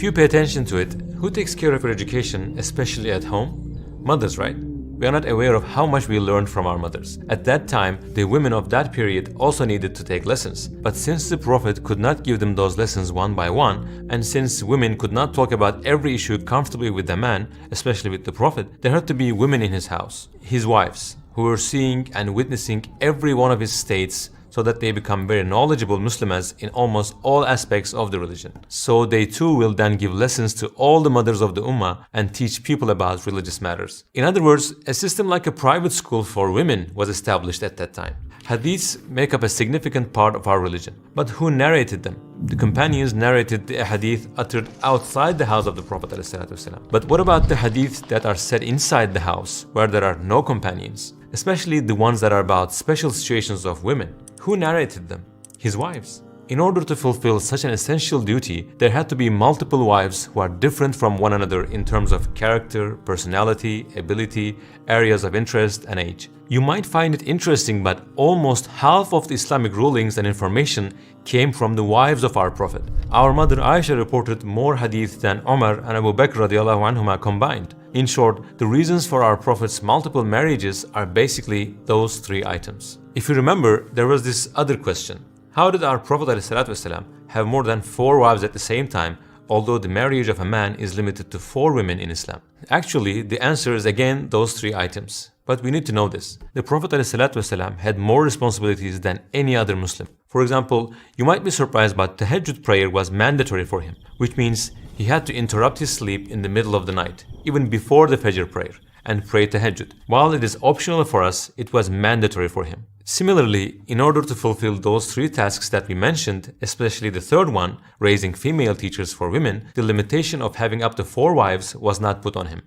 If you pay attention to it, who takes care of your education, especially at home? Mothers, right? We are not aware of how much we learned from our mothers. At that time, the women of that period also needed to take lessons. But since the Prophet could not give them those lessons one by one, and since women could not talk about every issue comfortably with the man, especially with the Prophet, there had to be women in his house, his wives, who were seeing and witnessing every one of his states, so that they become very knowledgeable Muslims in almost all aspects of the religion. So they too will then give lessons to all the mothers of the Ummah and teach people about religious matters. In other words, a system like a private school for women was established at that time. Hadiths make up a significant part of our religion. But who narrated them? The companions narrated the hadith uttered outside the house of the Prophet ﷺ. But what about the hadiths that are said inside the house, where there are no companions? Especially the ones that are about special situations of women. Who narrated them? His wives. In order to fulfill such an essential duty, there had to be multiple wives who are different from one another in terms of character, personality, ability, areas of interest, and age. You might find it interesting, but almost half of the Islamic rulings and information came from the wives of our Prophet. Our mother Aisha reported more hadith than Umar and Abu Bakr radiallahu anhuma combined. In short, the reasons for our Prophet's multiple marriages are basically those three items. If you remember, there was this other question. How did our Prophet ﷺ have more than 4 wives at the same time, although the marriage of a man is limited to 4 women in Islam? Actually, the answer is again those 3 items. But we need to know this. The Prophet ﷺ had more responsibilities than any other Muslim. For example, you might be surprised, but tahajjud prayer was mandatory for him, which means he had to interrupt his sleep in the middle of the night, even before the Fajr prayer, and pray tahajjud. While it is optional for us, it was mandatory for him. Similarly, in order to fulfill those 3 tasks that we mentioned, especially the third one, raising female teachers for women, the limitation of having up to 4 wives was not put on him.